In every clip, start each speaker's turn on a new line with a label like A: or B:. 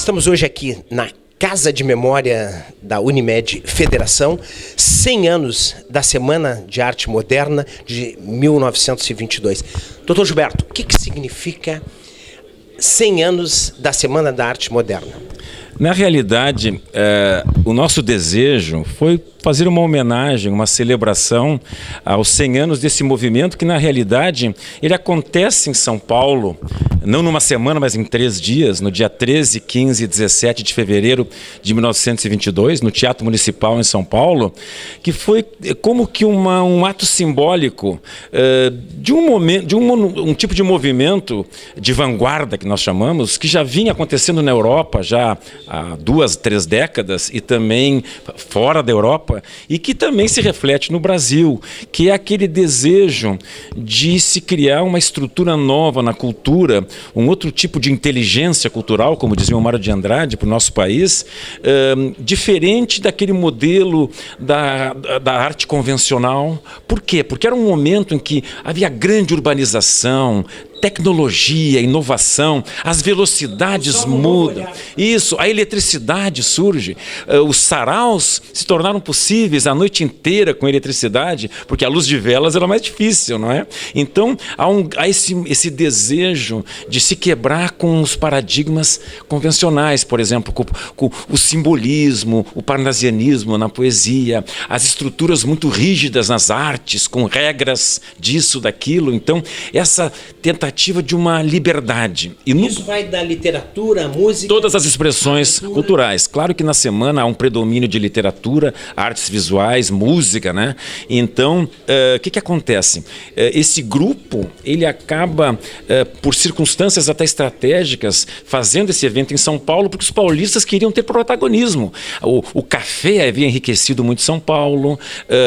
A: Estamos hoje aqui na Casa de Memória da Unimed Federação, 100 anos da Semana de Arte Moderna de 1922. Doutor Gilberto, o que significa 100 anos da Semana da Arte Moderna?
B: Na realidade, o nosso desejo foi fazer uma homenagem, uma celebração aos 100 anos desse movimento que, na realidade, ele acontece em São Paulo, não numa semana, mas em 3 dias, no dia 13, 15 e 17 de fevereiro de 1922, no Teatro Municipal em São Paulo, que foi como que um ato simbólico de um momento, um tipo de movimento de vanguarda, que nós chamamos, que já vinha acontecendo na Europa já há 2, 3 décadas e também fora da Europa, e que também se reflete no Brasil, que é aquele desejo de se criar uma estrutura nova na cultura, um outro tipo de inteligência cultural, como dizia o Mário de Andrade, para o nosso país, diferente daquele modelo da arte convencional. Por quê? Porque era um momento em que havia grande urbanização, tecnologia, inovação, as velocidades mudam. Isso, a eletricidade surge, os saraus se tornaram possíveis a noite inteira com eletricidade, porque a luz de velas era mais difícil, não é? Então, há esse desejo de se quebrar com os paradigmas convencionais, por exemplo, com o simbolismo, o parnasianismo na poesia, as estruturas muito rígidas nas artes, com regras disso, daquilo. Então, essa tentativa de uma liberdade.
A: Isso vai da literatura, à música...
B: Todas as expressões culturais. Claro que na semana há um predomínio de literatura, artes visuais, música, né? Então, o que acontece? Esse grupo, ele acaba, por circunstâncias até estratégicas, fazendo esse evento em São Paulo, porque os paulistas queriam ter protagonismo. O café havia enriquecido muito São Paulo,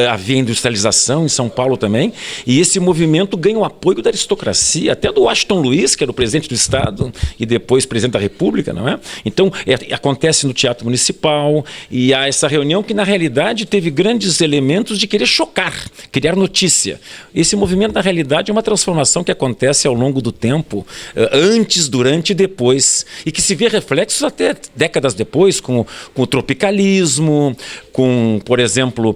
B: havia industrialização em São Paulo também, e esse movimento ganha o apoio da aristocracia, até do Washington Luiz, que era o presidente do Estado e depois presidente da República, não é? Então, acontece no Teatro Municipal e há essa reunião que, na realidade, teve grandes elementos de querer chocar, criar notícia. Esse movimento, na realidade, é uma transformação que acontece ao longo do tempo, antes, durante e depois, e que se vê reflexos até décadas depois, com o tropicalismo, com, por exemplo,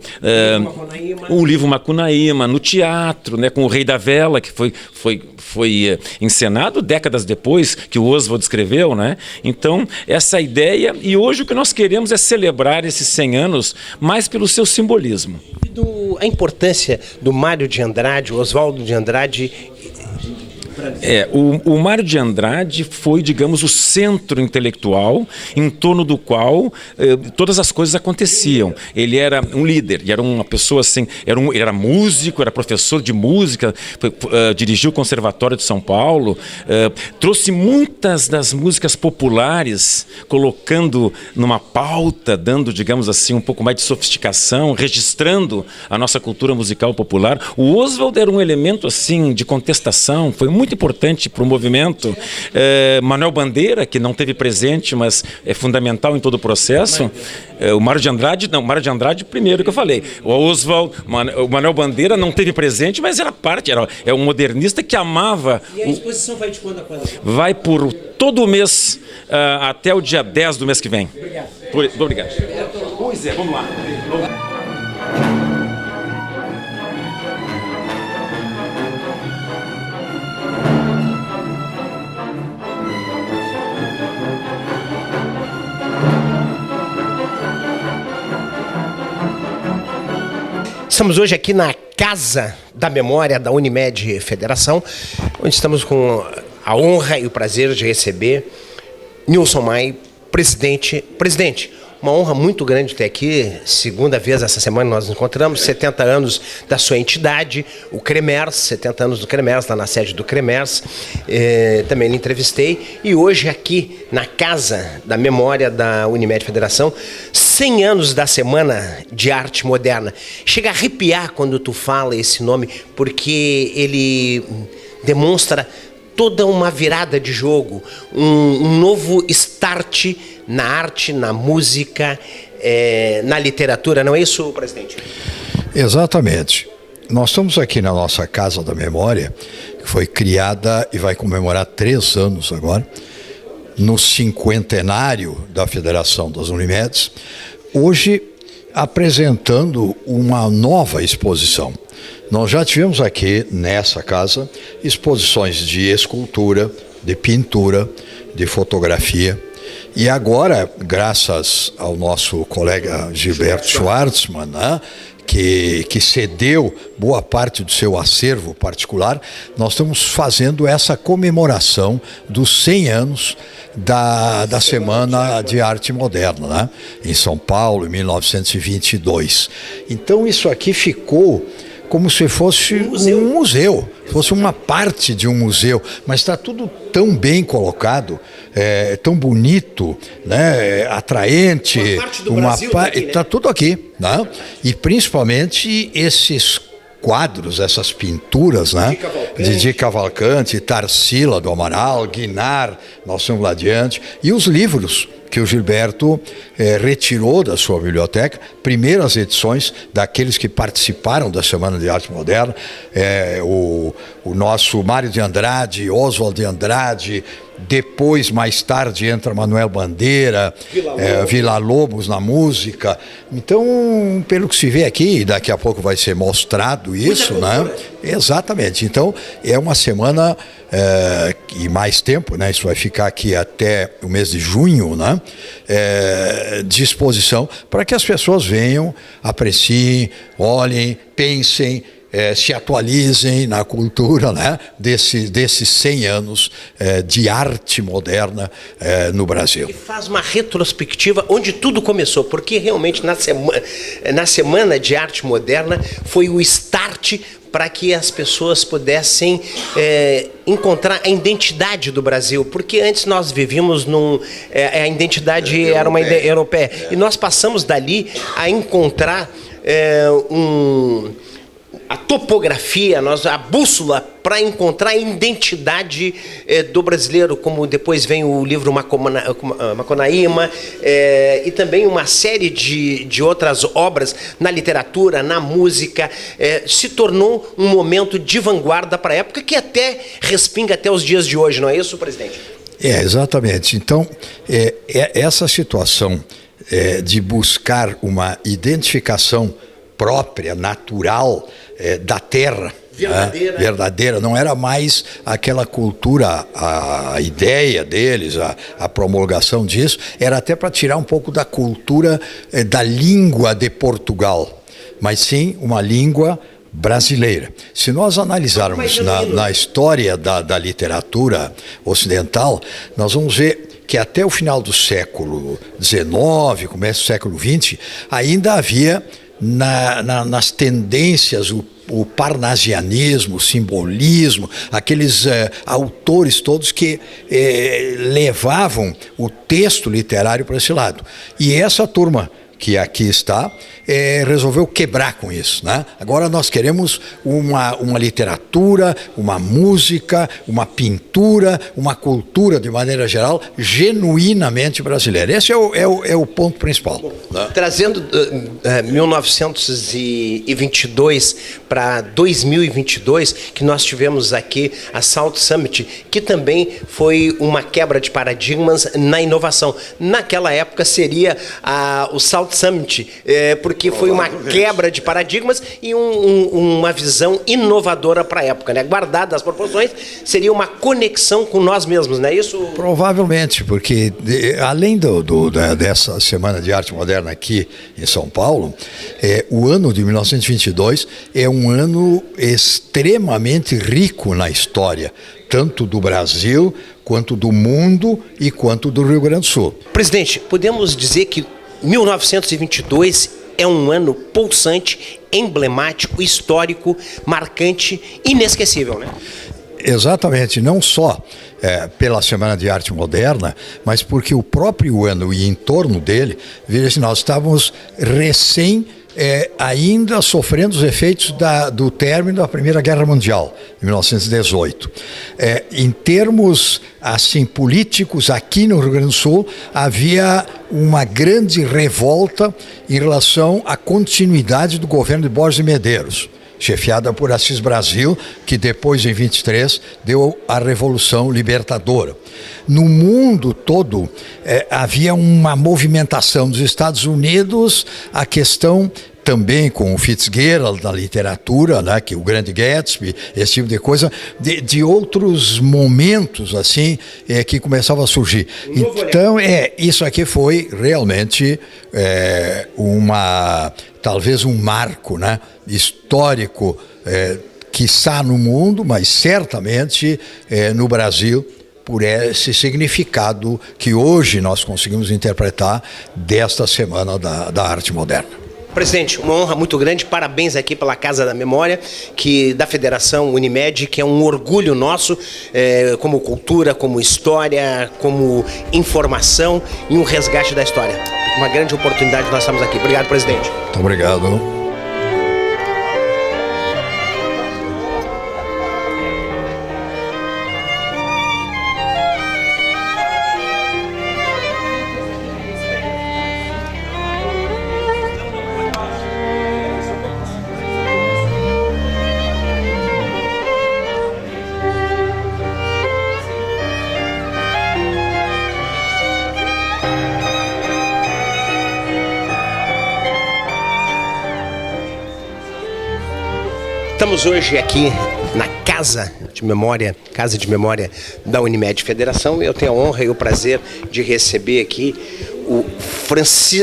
B: o livro Macunaíma, no teatro, né, com o Rei da Vela, que foi encenado décadas depois, que o Oswald escreveu, né? Então, essa ideia, e hoje o que nós queremos é celebrar esses 100 anos, mais pelo seu simbolismo.
A: A importância do Mário de Andrade, o Oswaldo de Andrade...
B: O Mário de Andrade foi, digamos, o centro intelectual em torno do qual todas as coisas aconteciam. Ele era um líder, e era uma pessoa assim, ele era músico, era professor de música, dirigiu o Conservatório de São Paulo, trouxe muitas das músicas populares, colocando numa pauta, dando, digamos assim, um pouco mais de sofisticação, registrando a nossa cultura musical popular. O Oswald era um elemento assim de contestação, foi muito importante para o movimento. Manuel Bandeira, que não teve presente, mas é fundamental em todo o processo. O Mário de Andrade primeiro que eu falei. O Oswald, o Manuel Bandeira não teve presente, mas era parte, é um modernista que amava...
A: E a exposição vai de quando a quando?
B: Vai por todo o mês, até o dia 10 do mês que vem.
A: Obrigado.
B: Obrigado. Pois é, vamos lá.
A: Estamos hoje aqui na Casa da Memória da Unimed Federação, onde estamos com a honra e o prazer de receber Nilson Maia, presidente. Presidente, uma honra muito grande ter aqui, segunda vez essa semana nós nos encontramos, 70 anos da sua entidade, o CREMERS, 70 anos do CREMERS, lá na sede do CREMERS, também lhe entrevistei, e hoje aqui na Casa da Memória da Unimed Federação, 100 anos da Semana de Arte Moderna. Chega a arrepiar quando tu fala esse nome, porque ele demonstra toda uma virada de jogo, um novo start na arte, na música, na literatura, não é isso, presidente?
C: Exatamente. Nós estamos aqui na nossa Casa da Memória, que foi criada e vai comemorar 3 anos agora, no cinquentenário da Federação das Unimedes, hoje apresentando uma nova exposição. Nós já tivemos aqui, nessa casa, exposições de escultura, de pintura, de fotografia. E agora, graças ao nosso colega Gilberto Schwartzman, né, que cedeu boa parte do seu acervo particular, nós estamos fazendo essa comemoração dos 100 anos da Semana de Arte Moderna, né, em São Paulo, em 1922. Então isso aqui ficou como se fosse um museu, fosse uma parte de um museu, mas está tudo tão bem colocado, tão bonito, né, atraente.
A: Uma parte do Brasil tá aqui, né?
C: Está tudo aqui, né? E principalmente esses quadros, essas pinturas, né? Didi Cavalcanti, Tarsila do Amaral, Guinar, Nelson Gladiante, e os livros que o Gilberto retirou da sua biblioteca, primeiras edições daqueles que participaram da Semana de Arte Moderna, o nosso Mário de Andrade, Oswald de Andrade, depois, mais tarde, entra Manuel Bandeira, Villa-Lobos na música. Então, pelo que se vê aqui, e daqui a pouco vai ser mostrado isso, né? Exatamente. Então, é uma semana e mais tempo, né? Isso vai ficar aqui até o mês de junho, né? De exposição para que as pessoas venham, apreciem, olhem, pensem, se atualizem na cultura, né, desses 100 anos de arte moderna no Brasil.
A: E faz uma retrospectiva onde tudo começou, porque realmente na Semana de Arte Moderna foi o start para que as pessoas pudessem encontrar a identidade do Brasil, porque antes nós vivíamos a identidade era uma ideia europeia, e nós passamos dali a encontrar a topografia, a bússola para encontrar a identidade do brasileiro, como depois vem o livro Macunaíma, e também uma série de outras obras na literatura, na música, se tornou um momento de vanguarda para a época que até respinga até os dias de hoje, não é isso, presidente?
C: Exatamente. Então, essa situação de buscar uma identificação própria, natural, da terra, verdadeira, não era mais aquela cultura, a ideia deles, a promulgação disso, era até para tirar um pouco da cultura da língua de Portugal, mas sim uma língua brasileira. Se nós analisarmos na história da literatura ocidental, nós vamos ver que até o final do século XIX, começo do século XX, ainda havia nas tendências o parnasianismo, o simbolismo, aqueles autores todos que levavam o texto literário para esse lado. E essa turma que aqui está, resolveu quebrar com isso, né? Agora nós queremos uma literatura, uma música, uma pintura, uma cultura, de maneira geral, genuinamente brasileira. Esse é o ponto principal. Né?
A: Trazendo 1922 para 2022, que nós tivemos aqui a South Summit, que também foi uma quebra de paradigmas na inovação. Naquela época seria o South Summit, porque foi uma quebra de paradigmas e uma visão inovadora para a época, né? Guardadas as proporções, seria uma conexão com nós mesmos, não é isso?
C: Provavelmente, porque além dessa Semana de Arte Moderna aqui em São Paulo, o ano de 1922 é um ano extremamente rico na história, tanto do Brasil, quanto do mundo e quanto do Rio Grande do Sul.
A: Presidente, podemos dizer que 1922 é um ano pulsante, emblemático, histórico, marcante, inesquecível, né?
C: Exatamente, não só pela Semana de Arte Moderna, mas porque o próprio ano e em torno dele, veja, nós estávamos ainda sofrendo os efeitos do término da Primeira Guerra Mundial, em 1918. Em termos assim, políticos, aqui no Rio Grande do Sul, havia uma grande revolta em relação à continuidade do governo de Borges de Medeiros. chefiada por Assis Brasil, que depois, em 23, deu a Revolução Libertadora. No mundo todo, havia uma movimentação dos Estados Unidos, a questão também com o Fitzgerald da literatura, né, que o Grande Gatsby, esse tipo de coisa, de outros momentos assim que começavam a surgir. Então, isso aqui foi realmente talvez um marco, né, histórico, quiçá no mundo, mas certamente no Brasil, por esse significado que hoje nós conseguimos interpretar desta Semana da Arte Moderna.
A: Presidente, uma honra muito grande, parabéns aqui pela Casa da Memória, da Federação Unimed, que é um orgulho nosso, como cultura, como história, como informação e um resgate da história. Uma grande oportunidade nós estamos aqui. Obrigado, presidente.
C: Muito obrigado.
A: Estamos hoje aqui na Casa de Memória da Unimed Federação. Eu tenho a honra e o prazer de receber aqui o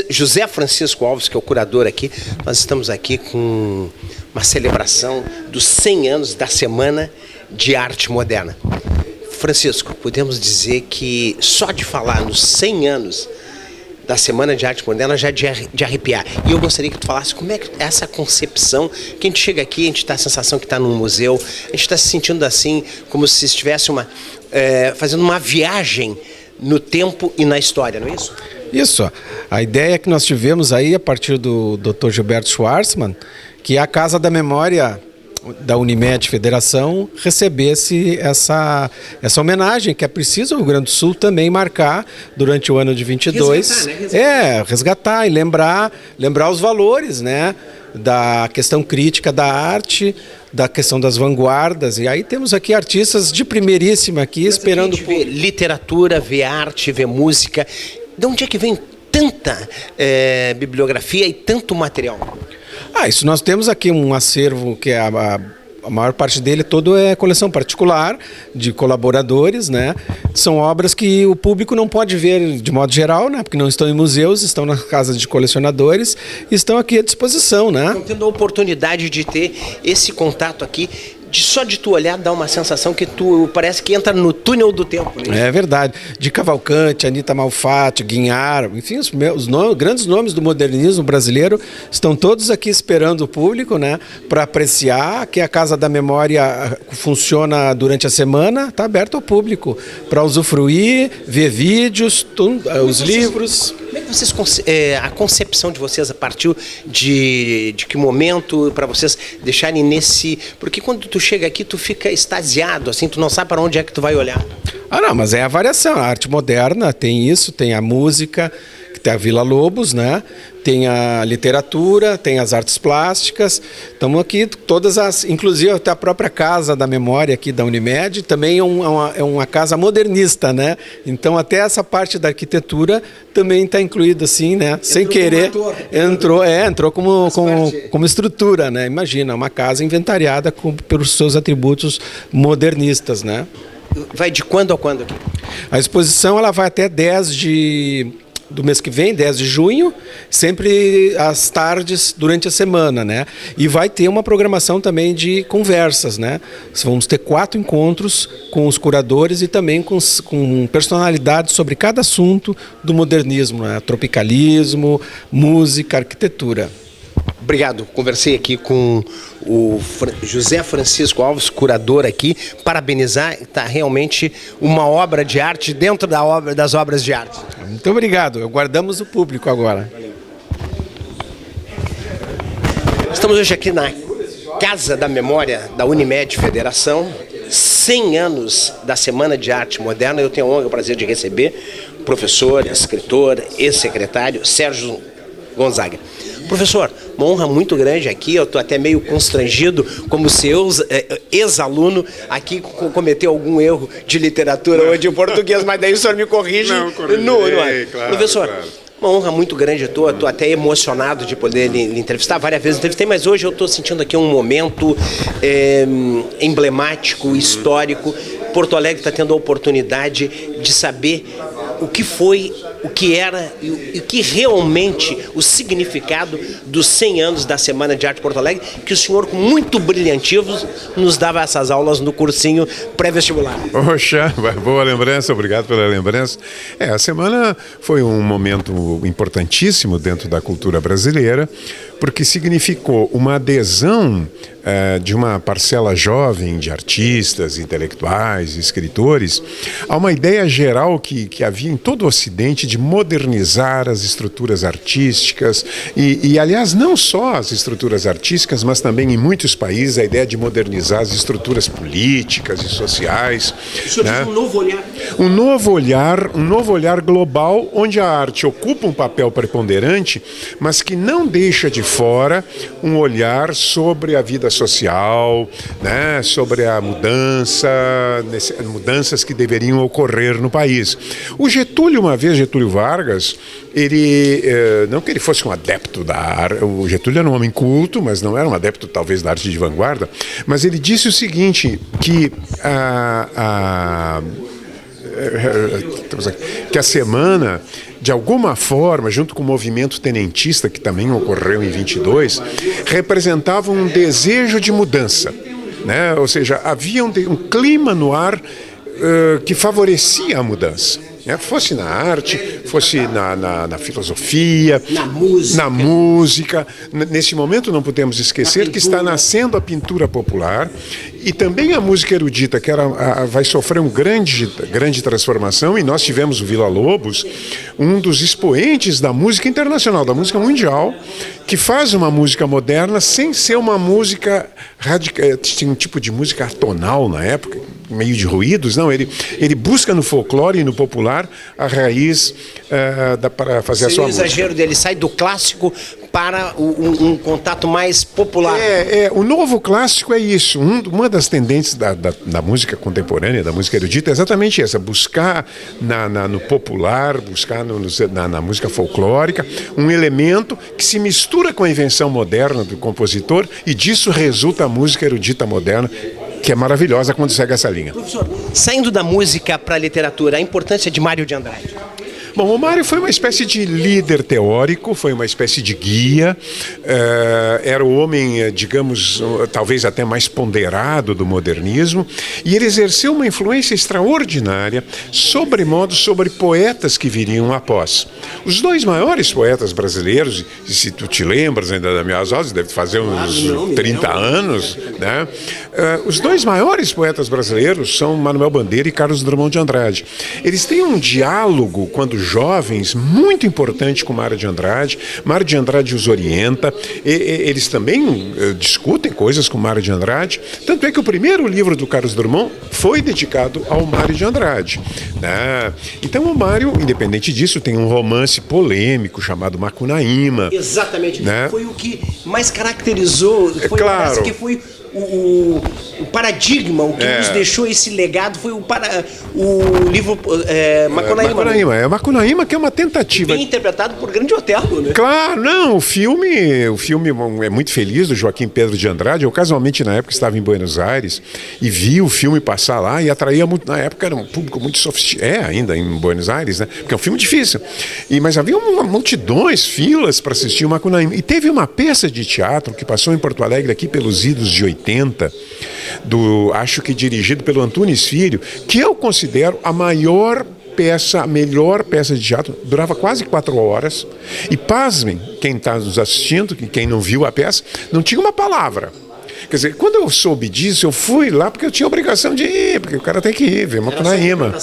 A: José Francisco Alves, que é o curador aqui. Nós estamos aqui com uma celebração dos 100 anos da Semana de Arte Moderna. Francisco, podemos dizer que só de falar nos 100 anos da Semana de Arte Moderna já de arrepiar. E eu gostaria que tu falasse como é que essa concepção, que a gente chega aqui, a gente dá a sensação que está num museu, a gente está se sentindo assim, como se estivesse fazendo uma viagem no tempo e na história, não é isso?
D: Isso. A ideia que nós tivemos aí, a partir do Dr. Gilberto Schwarzman, que a Casa da Memória da Unimed Federação recebesse essa homenagem, que é preciso o Rio Grande do Sul também marcar durante o ano de 22. Resgatar e lembrar os valores, né, da questão crítica da arte, da questão das vanguardas. E aí temos aqui artistas de primeiríssima aqui, esperando
A: por literatura, ver arte, ver música. De onde é que vem tanta bibliografia e tanto material?
D: Isso nós temos aqui um acervo que a maior parte dele todo é coleção particular de colaboradores, né? São obras que o público não pode ver de modo geral, né? Porque não estão em museus, estão nas casas de colecionadores, estão aqui à disposição, né?
A: Estão tendo a oportunidade de ter esse contato aqui. Só de tu olhar dá uma sensação que tu parece que entra no túnel do tempo. Né?
D: É verdade. De Cavalcante, Anita Malfatti, Guinhar, enfim, os grandes nomes do modernismo brasileiro estão todos aqui esperando o público, né, para apreciar. Que a Casa da Memória funciona durante a semana, está aberto ao público para usufruir, ver vídeos, os livros.
A: Como é que vocês, a concepção de vocês a partir de que momento para vocês deixarem nesse... Porque quando tu chega aqui, tu fica extasiado, assim, tu não sabe para onde é que tu vai olhar.
D: Não, mas é a variação. A arte moderna tem isso, tem a música, que tem a Vila Lobos, né? Tem a literatura, tem as artes plásticas. Estamos aqui, inclusive até a própria Casa da Memória aqui da Unimed, também é uma casa modernista, né? Então até essa parte da arquitetura também está incluída assim, né? Sem querer. Entrou como estrutura, né? Imagina, uma casa inventariada pelos seus atributos modernistas, né?
A: Vai de quando a quando aqui?
D: A exposição ela vai até 10 do mês que vem, 10 de junho, sempre às tardes durante a semana, né? E vai ter uma programação também de conversas, né? Vamos ter 4 encontros com os curadores e também com personalidades sobre cada assunto do modernismo, né? Tropicalismo, música, arquitetura.
A: Obrigado. Conversei aqui com o José Francisco Alves, curador aqui. Parabenizar, está realmente uma obra de arte dentro das obras de arte.
D: Muito obrigado. Aguardamos o público agora.
A: Estamos hoje aqui na Casa da Memória da Unimed Federação. 100 anos da Semana de Arte Moderna. Eu tenho a honra e o prazer de receber o professor, escritor, ex-secretário Sérgio Gonzaga. Professor, uma honra muito grande aqui, eu estou até meio constrangido, como seu ex-aluno aqui cometeu algum erro de literatura ou de português, mas daí o senhor me corrige.
E: Não, corrigi, claro,
A: Professor,
E: claro.
A: Uma honra muito grande, eu estou até emocionado de poder lhe entrevistar. Várias vezes entrevistei, mas hoje eu estou sentindo aqui um momento emblemático, histórico. Porto Alegre está tendo a oportunidade de saber o que foi, o que era e o que realmente o significado dos 100 anos da Semana de Arte Porto Alegre, que o senhor, com muito brilhantismo, nos dava essas aulas no cursinho pré-vestibular.
E: Poxa, boa lembrança, obrigado pela lembrança. A semana foi um momento importantíssimo dentro da cultura brasileira, porque significou uma adesão de uma parcela jovem de artistas, intelectuais, escritores, a uma ideia geral que havia em todo o Ocidente de modernizar as estruturas artísticas e, aliás, não só as estruturas artísticas, mas também em muitos países a ideia de modernizar as estruturas políticas e sociais.
A: O senhor diz um novo olhar.
E: Um novo olhar global, onde a arte ocupa um papel preponderante, mas que não deixa de fora um olhar sobre a vida social, né, sobre a mudanças que deveriam ocorrer no país. O Getúlio, uma vez, Getúlio Vargas, ele, não que ele fosse um adepto da arte, o Getúlio era um homem culto, mas não era um adepto talvez da arte de vanguarda, mas ele disse o seguinte, que a semana, de alguma forma, junto com o movimento tenentista, que também ocorreu em 22, representava um desejo de mudança, né? Ou seja, havia um clima no ar que favorecia a mudança. Fosse na arte, fosse na filosofia, na música. Nesse momento não podemos esquecer que está nascendo a pintura popular e também a música erudita, que vai sofrer uma grande transformação, e nós tivemos o Villa-Lobos, um dos expoentes da música internacional, da música mundial, que faz uma música moderna sem ser uma música radical. Tinha um tipo de música atonal na época, meio de ruídos, não, ele busca no folclore e no popular a raiz para fazer a sua música. O
A: exagero dele sai do clássico para um contato mais popular.
E: O novo clássico é isso. Uma das tendências da música contemporânea, da música erudita, é exatamente essa: buscar no popular, buscar na música folclórica um elemento que se mistura com a invenção moderna do compositor, e disso resulta a música erudita moderna, que é maravilhosa quando segue essa linha.
A: Professor, saindo da música para a literatura, a importância de Mário de Andrade.
E: Bom, o Mário foi uma espécie de líder teórico, foi uma espécie de guia, era o homem, digamos, talvez até mais ponderado do modernismo, e ele exerceu uma influência extraordinária sobre poetas que viriam após. Os dois maiores poetas brasileiros, e se tu te lembras ainda das minhas aulas, deve fazer uns 30 anos, né? Os dois maiores poetas brasileiros são Manuel Bandeira e Carlos Drummond de Andrade. Eles têm um diálogo, quando jovens, muito importante com Mário de Andrade. Mário de Andrade os orienta, eles também discutem coisas com Mário de Andrade, tanto é que o primeiro livro do Carlos Drummond foi dedicado ao Mário de Andrade, né? Então o Mário, independente disso, tem um romance polêmico chamado Macunaíma.
A: Exatamente,
E: né?
A: Foi o que mais caracterizou,
E: claro.
A: Que foi o paradigma, o que nos deixou esse legado foi o livro Macunaíma.
E: Macunaíma, que é uma tentativa.
A: Bem interpretado por grande Otelo, né?
E: Claro, não, o filme é muito feliz, do Joaquim Pedro de Andrade. Eu casualmente na época estava em Buenos Aires e vi o filme passar lá, e atraía muito, na época era um público muito sofisticado, ainda em Buenos Aires, né? Porque é um filme difícil. Mas havia multidões, filas para assistir o Macunaíma. E teve uma peça de teatro que passou em Porto Alegre aqui pelos idos de 80, acho que dirigido pelo Antunes Filho, que eu considero a melhor peça de teatro. Durava quase 4 horas, e pasmem, quem está nos assistindo, quem não viu a peça, não tinha uma palavra. Quer dizer, quando eu soube disso, eu fui lá porque eu tinha obrigação de ir, porque o cara tem que ir, ver Macunaíma.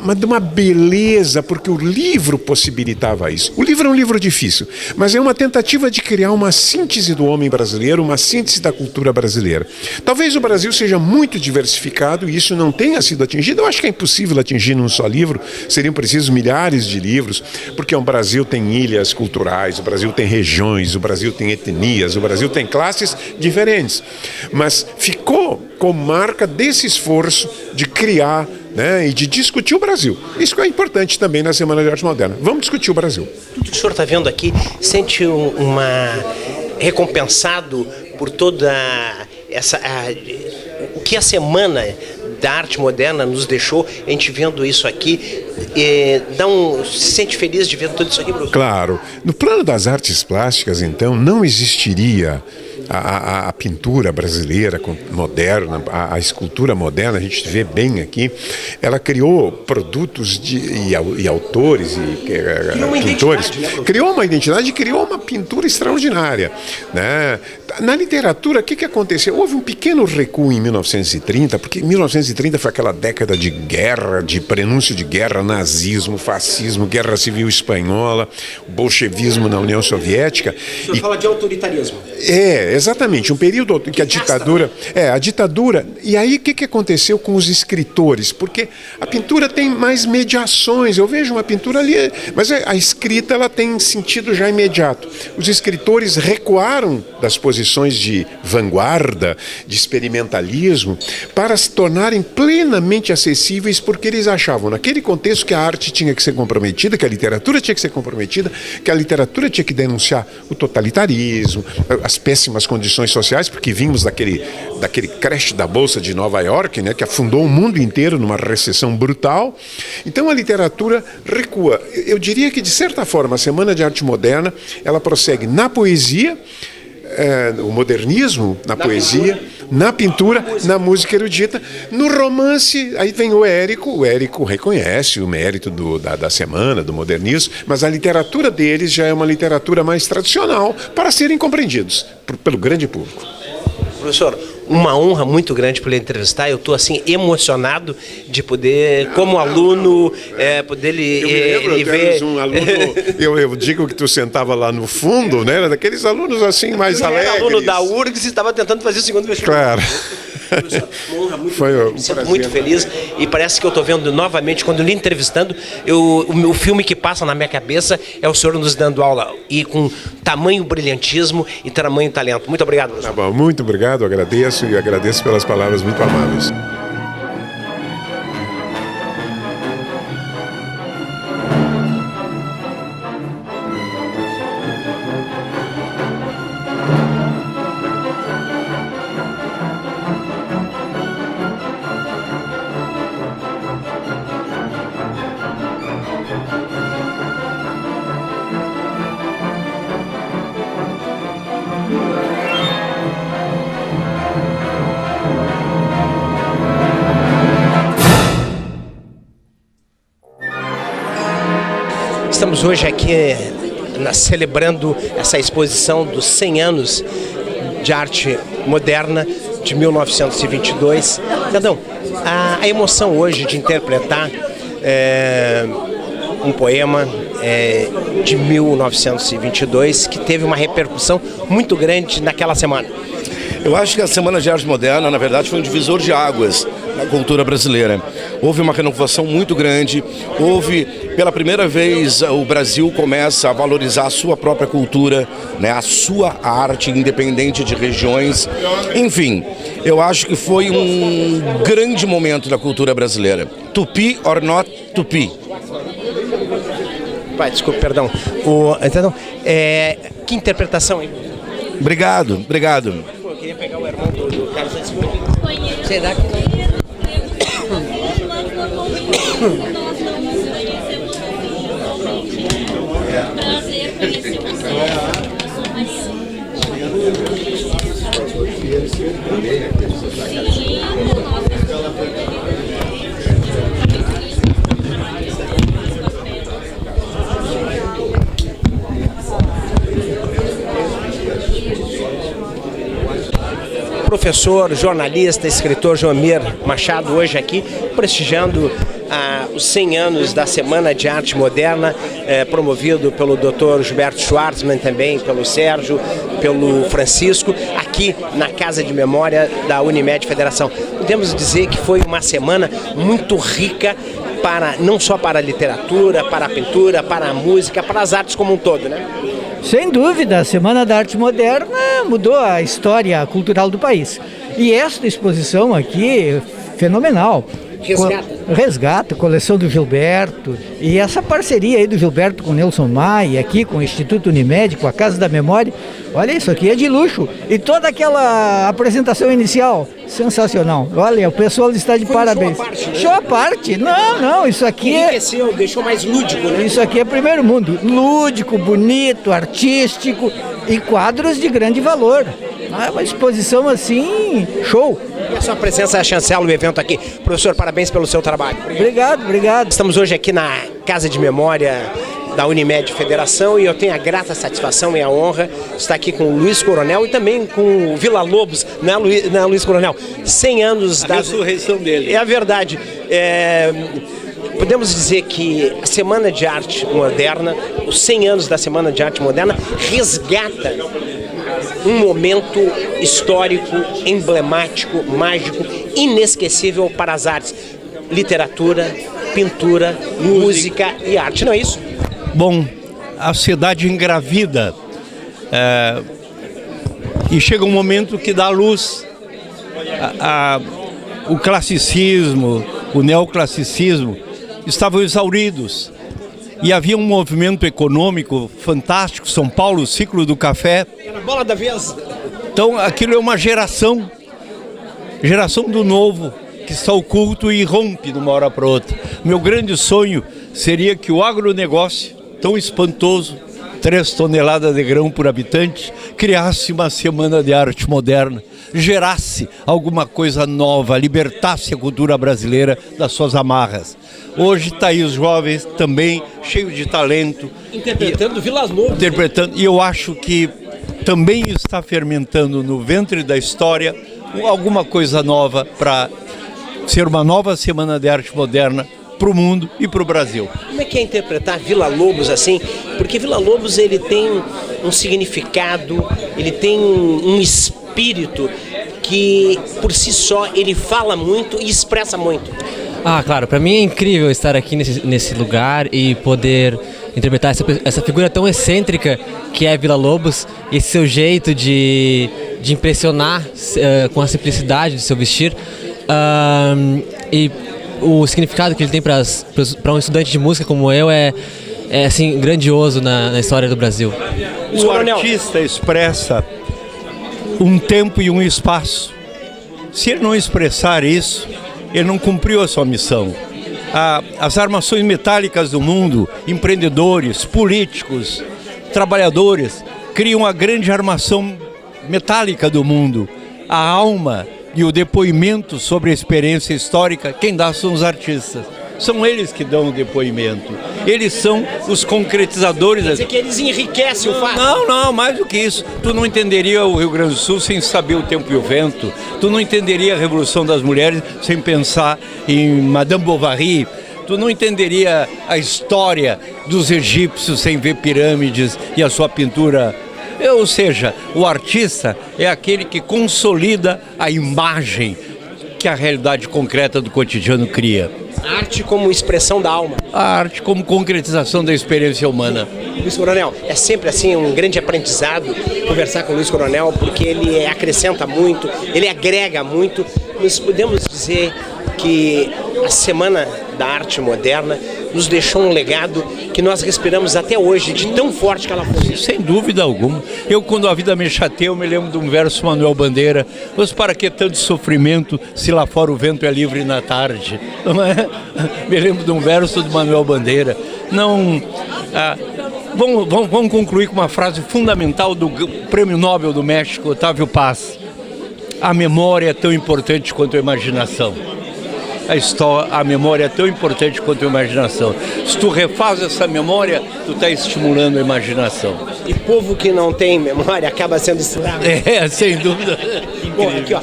E: mas de uma beleza, porque o livro possibilitava isso. O livro é um livro difícil, mas é uma tentativa de criar uma síntese do homem brasileiro, uma síntese da cultura brasileira. Talvez o Brasil seja muito diversificado e isso não tenha sido atingido. Eu acho que é impossível atingir num só livro, seriam precisos milhares de livros, porque o Brasil tem ilhas culturais, o Brasil tem regiões, o Brasil tem etnias, o Brasil tem classes diferentes. Mas ficou com marca desse esforço de criar, né, e de discutir o Brasil. Isso que é importante também na Semana de Arte Moderna. Vamos discutir o Brasil.
A: Tudo que o senhor está vendo aqui, sente recompensado por toda o que a Semana da Arte Moderna nos deixou, a gente vendo isso aqui, se sente feliz de ver tudo isso aqui, Bruno?
E: Claro. No plano das artes plásticas, então, não existiria a pintura brasileira moderna, a escultura moderna, a gente vê bem aqui, ela criou produtos e autores e pintores, criou uma identidade e criou uma pintura extraordinária, né? Na literatura, o que aconteceu? Houve um pequeno recuo em 1930, porque 1930 foi aquela década de guerra, de prenúncio de guerra, nazismo, fascismo, guerra civil espanhola, bolchevismo na União Soviética.
A: O senhor fala de autoritarismo.
E: Exatamente, um período que a ditadura, e aí o que aconteceu com os escritores? Porque a pintura tem mais mediações, eu vejo uma pintura ali, mas a escrita ela tem sentido já imediato. Os escritores recuaram das posições de vanguarda, de experimentalismo, para se tornarem plenamente acessíveis, porque eles achavam, naquele contexto, que a arte tinha que ser comprometida, que a literatura tinha que ser comprometida, que a literatura tinha que denunciar o totalitarismo, as péssimas condições sociais, porque vimos daquele crash da Bolsa de Nova York, né, que afundou o mundo inteiro numa recessão brutal. Então a literatura recua. Eu diria que, de certa forma, a Semana de Arte Moderna, ela prossegue na poesia, o modernismo na poesia, na pintura, na música erudita, no romance. Aí vem o Érico reconhece o mérito da semana, do modernismo, mas a literatura deles já é uma literatura mais tradicional para serem compreendidos pelo grande público.
A: Professor, uma honra muito grande por lhe entrevistar. Eu estou assim emocionado de poder, como aluno, poder lhe ver.
E: Um aluno, eu digo que tu sentava lá no fundo, né? Daqueles alunos assim mais alegres. Eu era
A: aluno da URGS e estava tentando fazer o segundo vestibular.
E: Claro.
A: Uma honra muito grande. Me sinto muito feliz e parece que eu estou vendo novamente, quando lhe entrevistando, o filme que passa na minha cabeça é o senhor nos dando aula, e com tamanho brilhantismo e tamanho talento. Muito obrigado, professor.
E: Tá bom, muito obrigado, agradeço e agradeço pelas palavras muito amáveis.
A: Estamos hoje aqui celebrando essa exposição dos 100 anos de arte moderna de 1922. Cidadão, a emoção hoje de interpretar um poema de 1922 que teve uma repercussão muito grande naquela semana.
F: Eu acho que a Semana de Arte Moderna, na verdade, foi um divisor de águas na cultura brasileira. Houve uma renovação muito grande, pela primeira vez, o Brasil começa a valorizar a sua própria cultura, né, a sua arte, independente de regiões. Enfim, eu acho que foi um grande momento da cultura brasileira. Tupi or not tupi.
A: Pai, desculpa, perdão. Então, que interpretação, hein?
F: Obrigado.
A: Eu queria pegar o irmão do Carlos antes. Será que...
G: Prazer conhecer
A: professor, jornalista, escritor Joamir Machado, hoje aqui prestigiando os 100 anos da Semana de Arte Moderna, promovido pelo Dr. Gilberto Schwartzman, também pelo Sérgio, pelo Francisco, aqui na Casa de Memória da Unimed Federação. Podemos dizer que foi uma semana muito rica, não só para a literatura, para a pintura, para a música, para as artes como um todo, né?
H: Sem dúvida, a Semana da Arte Moderna mudou a história cultural do país. E esta exposição aqui, fenomenal. Resgata, coleção do Gilberto, e essa parceria aí do Gilberto com o Nelson Maia, aqui com o Instituto Unimed, com a Casa da Memória, olha, isso aqui é de luxo. E toda aquela apresentação inicial, sensacional. Olha, o pessoal está de parabéns. Show à parte? Não, isso aqui
A: enriqueceu, deixou mais lúdico, né?
H: Isso aqui é primeiro mundo, lúdico, bonito, artístico e quadros de grande valor. Uma exposição assim, show.
A: E a sua presença chancela o evento aqui. Professor, parabéns pelo seu trabalho.
H: Obrigado.
A: Estamos hoje aqui na Casa de Memória da Unimed Federação e eu tenho a grata satisfação e a honra de estar aqui com o Luiz Coronel e também com o Vila Lobos, né, Luiz Coronel? 100 anos da
I: ressurreição dele.
A: É a verdade. Podemos dizer que a Semana de Arte Moderna, os 100 anos da Semana de Arte Moderna, resgata um momento histórico, emblemático, mágico, inesquecível para as artes. Literatura, pintura, música e arte, não é isso?
I: Bom, a sociedade engravida e chega um momento que dá luz. O classicismo, o neoclassicismo estavam exauridos. E havia um movimento econômico fantástico, São Paulo, o ciclo do café.
A: Era a bola da vez.
I: Então aquilo é uma geração do novo, que está oculto e rompe de uma hora para outra. Meu grande sonho seria que o agronegócio, tão espantoso, 3 toneladas de grão por habitante, criasse uma semana de arte moderna, gerasse alguma coisa nova, libertasse a cultura brasileira das suas amarras. Hoje está aí os jovens também, cheios de talento.
A: Interpretando Vila Lobos.
I: E eu acho que também está fermentando no ventre da história alguma coisa nova para ser uma nova semana de arte moderna para o mundo e para o Brasil.
A: Como é que é interpretar Vila Lobos assim? Porque Vila Lobos ele tem um significado, ele tem um espírito que por si só ele fala muito e expressa muito.
J: Claro, para mim é incrível estar aqui nesse lugar e poder interpretar essa figura tão excêntrica que é Vila Lobos, esse seu jeito de impressionar com a simplicidade do seu vestir e o significado que ele tem para um estudante de música como eu é assim, grandioso na história do Brasil.
I: O artista expressa um tempo e um espaço. Se ele não expressar isso, ele não cumpriu a sua missão. As armações metálicas do mundo, empreendedores, políticos, trabalhadores, criam a grande armação metálica do mundo. A alma e o depoimento sobre a experiência histórica, quem dá são os artistas. São eles que dão o depoimento. Eles são os concretizadores.
A: Quer dizer que eles enriquecem o fato?
I: Não, mais do que isso. Tu não entenderia o Rio Grande do Sul sem saber o tempo e o vento. Tu não entenderia a Revolução das Mulheres sem pensar em Madame Bovary. Tu não entenderia a história dos egípcios sem ver pirâmides e a sua pintura. Ou seja, o artista é aquele que consolida a imagem que a realidade concreta do cotidiano cria.
A: A arte como expressão da alma.
I: A arte como concretização da experiência humana.
A: Luiz Coronel, é sempre assim um grande aprendizado conversar com o Luiz Coronel, porque ele acrescenta muito, ele agrega muito. Nós podemos dizer que a Semana da Arte Moderna nos deixou um legado que nós respiramos até hoje, de tão forte que ela foi.
I: Sem dúvida alguma. Eu, quando a vida me chateia, eu me lembro de um verso Manuel Bandeira: mas para que tanto sofrimento, se lá fora o vento é livre na tarde? Não é? Me lembro de um verso do Manuel Bandeira. Não... Vamos concluir com uma frase fundamental do Prêmio Nobel do México, Otávio Paz: a memória é tão importante quanto a imaginação. a história, a memória é tão importante quanto a imaginação. Se tu refaz essa memória, tu está estimulando a imaginação.
A: E povo que não tem memória acaba sendo estimulado.
I: Sem dúvida.
A: Bom, aqui, ó.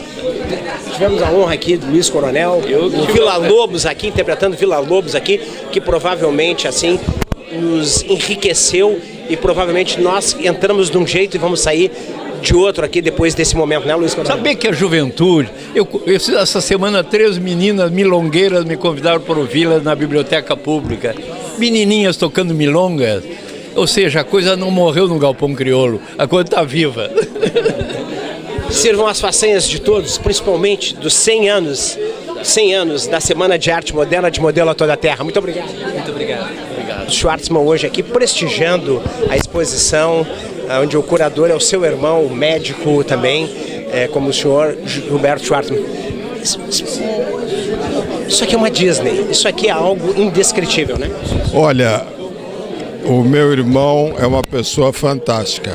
A: Tivemos a honra aqui do Luiz Coronel, o Vila Lobos aqui, interpretando Vila Lobos aqui, que provavelmente, assim, nos enriqueceu e provavelmente nós entramos de um jeito e vamos sair de outro aqui depois desse momento, né, Luiz Coronel?
I: Saber que a juventude... essa semana 3 meninas milongueiras me convidaram para ouvi-las na biblioteca pública. Menininhas tocando milongas. Ou seja, a coisa não morreu no galpão crioulo, a coisa está viva.
A: Sirvam as façanhas de todos, principalmente dos 100 anos da Semana de Arte Moderna de Modelo a Toda a Terra. Muito obrigado.
J: Muito obrigado.
A: O Schwartzman hoje aqui prestigiando a exposição, onde o curador é o seu irmão, o médico também, como o senhor Gilberto Schwartzman. Isso aqui é uma Disney, isso aqui é algo indescritível, né?
K: Olha, o meu irmão é uma pessoa fantástica.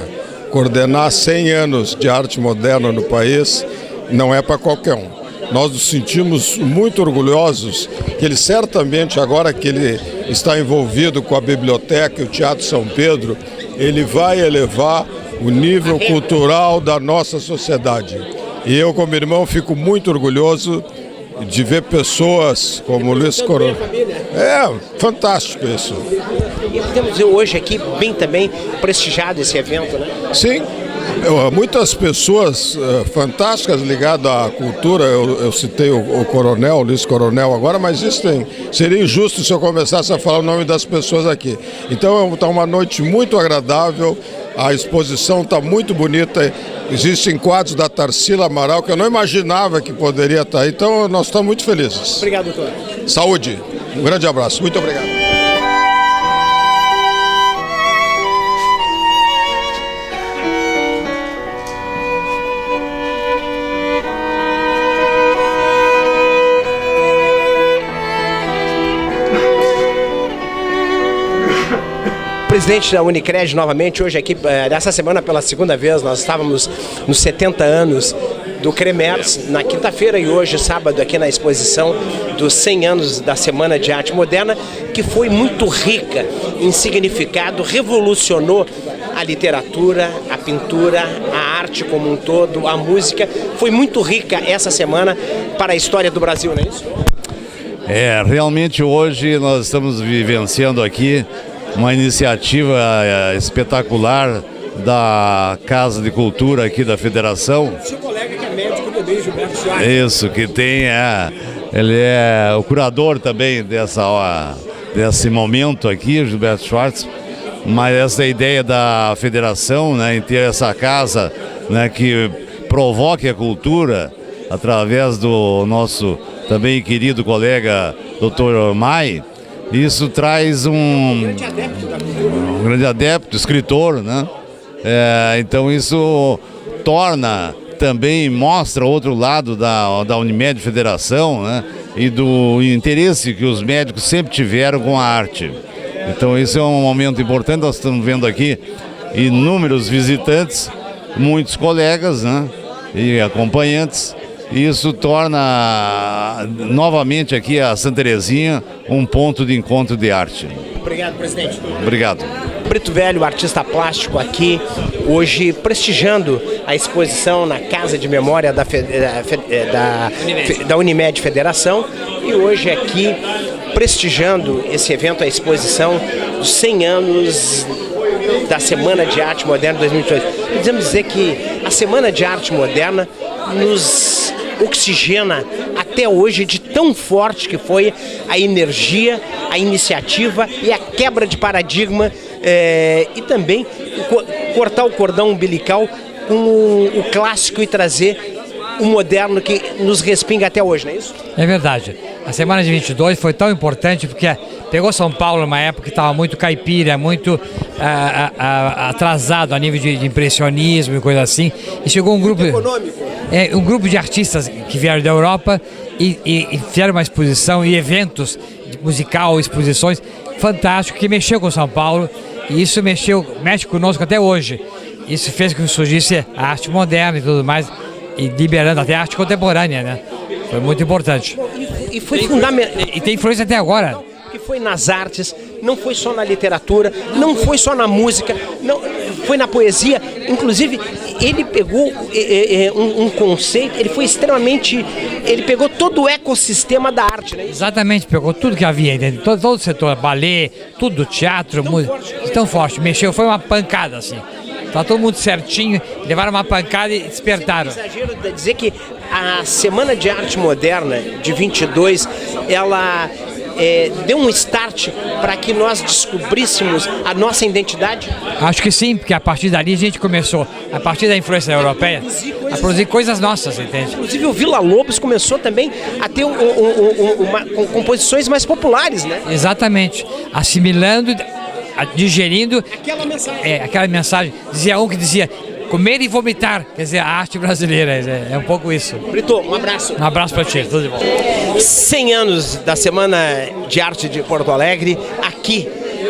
K: Coordenar 100 anos de arte moderna no país não é para qualquer um. Nós nos sentimos muito orgulhosos que ele certamente, agora que ele está envolvido com a biblioteca e o Teatro São Pedro, ele vai elevar o nível cultural da nossa sociedade. E eu, como irmão, fico muito orgulhoso de ver pessoas como o Luiz Coronel. É fantástico isso.
A: E podemos ver hoje aqui bem também prestigiado esse evento, né?
K: Sim, muitas pessoas fantásticas ligadas à cultura. Eu citei o Coronel, o Luiz Coronel agora, mas isso seria injusto se eu começasse a falar o nome das pessoas aqui. Então está uma noite muito agradável, a exposição está muito bonita, existem quadros da Tarsila Amaral que eu não imaginava que poderia estar aí, então nós estamos muito felizes.
A: Obrigado, doutor.
K: Saúde, um grande abraço, muito obrigado.
A: Presidente da Unicred novamente, hoje aqui, nessa semana pela segunda vez, nós estávamos nos 70 anos do CREMERS, na quinta-feira e hoje, sábado, aqui na exposição dos 100 anos da Semana de Arte Moderna, que foi muito rica em significado, revolucionou a literatura, a pintura, a arte como um todo, a música. Foi muito rica essa semana para a história do Brasil, não é isso?
L: Realmente hoje nós estamos vivenciando aqui uma iniciativa espetacular da Casa de Cultura aqui da Federação.
A: Seu colega que é médico também, Gilberto Schwartz.
L: Isso, que tem, ele é o curador também desse momento aqui, Gilberto Schwartz. Mas essa ideia da Federação, né, em ter essa casa, né, que provoque a cultura através do nosso também querido colega Dr. Mai. Isso traz um grande adepto, escritor, né? Então isso torna também, mostra outro lado da Unimed Federação, né? E do interesse que os médicos sempre tiveram com a arte. Então isso é um momento importante, nós estamos vendo aqui inúmeros visitantes, muitos colegas, né? E acompanhantes. Isso torna novamente aqui a Santa Terezinha um ponto de encontro de arte.
A: Obrigado, presidente.
L: Obrigado.
A: Brito Velho, artista plástico aqui, hoje prestigiando a exposição na Casa de Memória da Unimed Federação e hoje aqui prestigiando esse evento, a exposição dos 100 anos da Semana de Arte Moderna 2018. Podemos dizer que a Semana de Arte Moderna nos oxigena até hoje de tão forte que foi a energia, a iniciativa e a quebra de paradigma e também cortar o cordão umbilical com o clássico e trazer o moderno que nos respinga até hoje, não é isso?
M: É verdade. A Semana de 22 foi tão importante porque pegou São Paulo numa época que estava muito caipira, muito atrasado a nível de impressionismo e coisa assim. E chegou um grupo... Econômico. Um grupo de artistas que vieram da Europa e fizeram uma exposição e eventos musical, exposições fantásticos que mexeu com São Paulo e isso mexe conosco até hoje. Isso fez com que surgisse a arte moderna e tudo mais, e liberando até a arte contemporânea, né? Foi muito importante.
A: E foi fundamental.
M: E tem influência até agora.
A: Que foi nas artes, não foi só na literatura, não foi só na música, não foi na poesia. Inclusive, ele pegou um conceito, ele foi extremamente... Ele pegou todo o ecossistema da arte, né?
M: Exatamente, pegou tudo que havia, entende? Todo o setor, balé, tudo, teatro, música, tão forte. Mexeu, foi uma pancada, assim. Tá todo mundo certinho, levaram uma pancada e despertaram.
A: É exagero dizer que a Semana de Arte Moderna, de 22, ela... deu um start para que nós descobríssemos a nossa identidade?
M: Acho que sim, porque a partir dali a gente começou, a partir da influência europeia, a produzir coisas nossas, entende?
A: Inclusive o Vila Lobos começou também a ter composições mais populares, né?
M: Exatamente, assimilando, digerindo aquela mensagem. Dizia um que dizia: comer e vomitar, quer dizer, a arte brasileira, é um pouco isso.
A: Brito, um abraço.
M: Um abraço para ti, tudo de bom.
A: 100 anos da Semana de Arte de Porto Alegre, aqui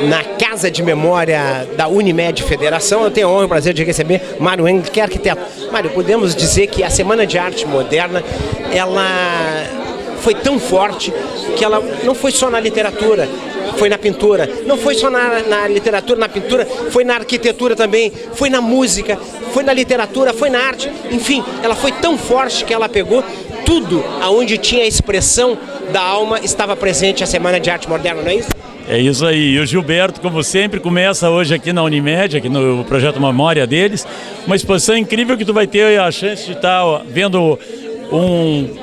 A: na Casa de Memória da Unimed Federação. Eu tenho a honra e o prazer de receber Mário Engel, que é arquiteto. Mário, podemos dizer que a Semana de Arte Moderna, ela foi tão forte que ela não foi só na literatura, foi na pintura, não foi só na literatura, na pintura, foi na arquitetura também, foi na música, foi na literatura, foi na arte, enfim, ela foi tão forte que ela pegou tudo aonde tinha a expressão da alma, estava presente a Semana de Arte Moderna, não é isso?
N: É isso aí, e o Gilberto, como sempre, começa hoje aqui na Unimed, aqui no Projeto Memória deles, uma exposição incrível que tu vai ter a chance de estar vendo.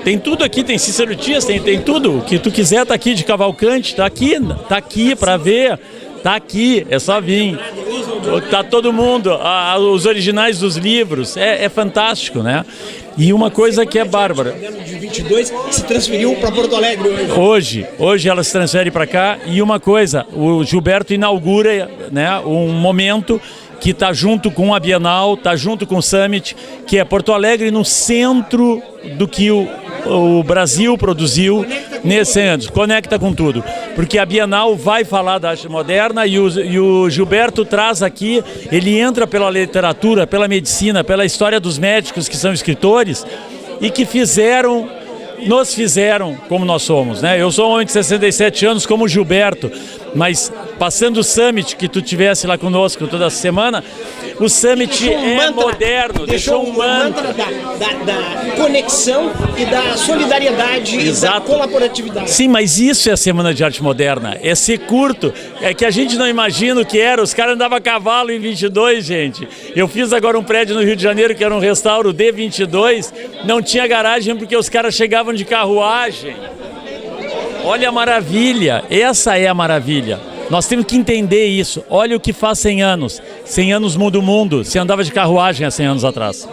N: Tem tudo aqui, tem Cícero Dias, tem tudo, o que tu quiser tá aqui de Cavalcante, tá aqui para ver, tá aqui, é só vir. Tá todo mundo, os originais dos livros, é fantástico, né? E uma coisa que é bárbara.
A: De 22 se transferiu para Porto Alegre hoje.
N: Hoje ela se transfere para cá, e uma coisa, o Gilberto inaugura, né, um momento que está junto com a Bienal, está junto com o Summit, que é Porto Alegre no centro do que o Brasil produziu nesses anos. Conecta com tudo. Porque a Bienal vai falar da arte moderna e o Gilberto traz aqui, ele entra pela literatura, pela medicina, pela história dos médicos que são escritores e que nos fizeram como nós somos, né? Eu sou um homem de 67 anos como o Gilberto, mas passando o Summit, que tu tivesse lá conosco toda semana, o Summit moderno,
A: deixou um mantra da conexão e da solidariedade. Exato. E da colaboratividade.
N: Sim, mas isso é a Semana de Arte Moderna, é ser curto, é que a gente não imagina o que era, os caras andavam a cavalo em 22, gente. Eu fiz agora um prédio no Rio de Janeiro que era um restauro D22, não tinha garagem porque os caras chegavam de carruagem. Olha a maravilha, essa é a maravilha. Nós temos que entender isso. Olha o que faz 100 anos. 100 anos muda o mundo. Se andava de carruagem há 100 anos atrás.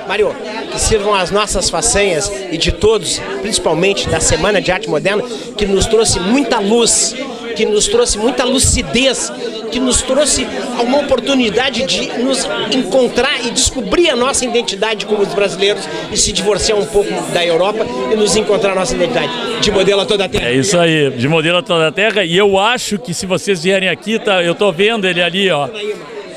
A: Mário, que sirvam as nossas façanhas e de todos, principalmente da Semana de Arte Moderna, que nos trouxe muita luz, que nos trouxe muita lucidez, que nos trouxe uma oportunidade de nos encontrar e descobrir a nossa identidade como os brasileiros e se divorciar um pouco da Europa e nos encontrar a nossa identidade. De modelo a toda a terra.
N: É isso aí, de modelo a toda a terra. E eu acho que se vocês vierem aqui, eu tô vendo ele ali, ó.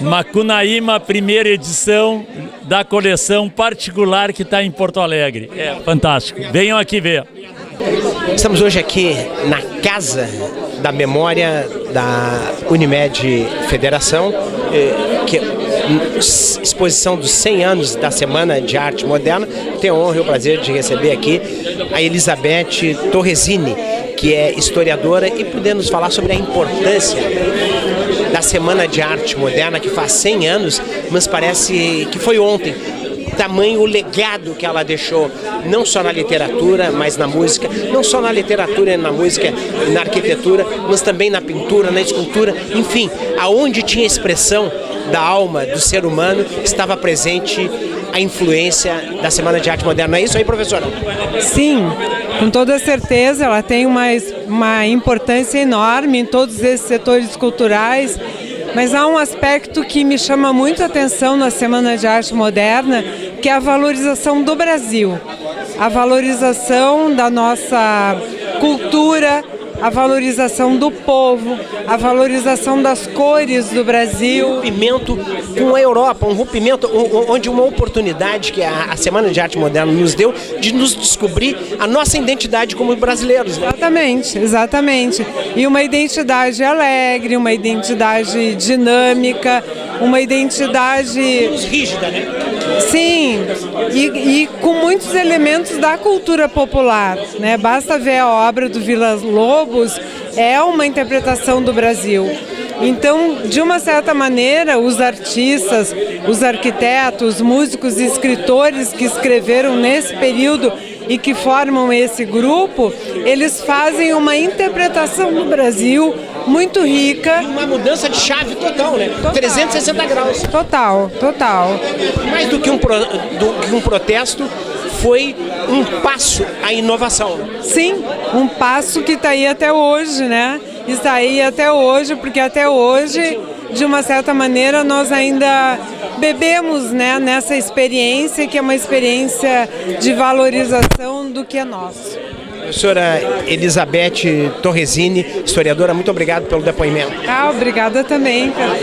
N: Macunaíma, primeira edição da coleção particular que está em Porto Alegre. É fantástico. Venham aqui ver.
A: Estamos hoje aqui na Casa da Memória da Unimed Federação, que é exposição dos 100 anos da Semana de Arte Moderna. Tenho a honra e o prazer de receber aqui a Elizabeth Torresini, que é historiadora e poder nos falar sobre a importância da Semana de Arte Moderna, que faz 100 anos, mas parece que foi ontem. Tamanho o legado que ela deixou, não só na literatura, mas na música, não só na literatura e na música, na arquitetura, mas também na pintura, na escultura, enfim, aonde tinha expressão da alma do ser humano, estava presente a influência da Semana de Arte Moderna. É isso aí, professora?
O: Sim, com toda certeza, ela tem uma importância enorme em todos esses setores culturais, mas há um aspecto que me chama muito a atenção na Semana de Arte Moderna, que é a valorização do Brasil, a valorização da nossa cultura, a valorização do povo, a valorização das cores do Brasil.
A: Um rompimento com a Europa, um rompimento onde uma oportunidade que a Semana de Arte Moderna nos deu de nos descobrir a nossa identidade como brasileiros. Né?
O: Exatamente, exatamente. E uma identidade alegre, uma identidade dinâmica, uma identidade...
A: rígida, né?
O: Sim, e com muitos elementos da cultura popular, né? Basta ver a obra do Villa-Lobos, é uma interpretação do Brasil. Então, de uma certa maneira, os artistas, os arquitetos, músicos e escritores que escreveram nesse período e que formam esse grupo, eles fazem uma interpretação do Brasil muito rica.
A: Uma mudança de chave total, né?
O: Total.
A: 360 graus.
O: Total, total.
A: Mais do que um protesto, foi um passo à inovação.
O: Sim, um passo que está aí até hoje, né? Está aí até hoje, porque até hoje, de uma certa maneira, nós ainda bebemos, né, nessa experiência, que é uma experiência de valorização do que é nosso.
A: Professora Elizabeth Torresini, historiadora, muito obrigado pelo depoimento.
O: Obrigada também, cara.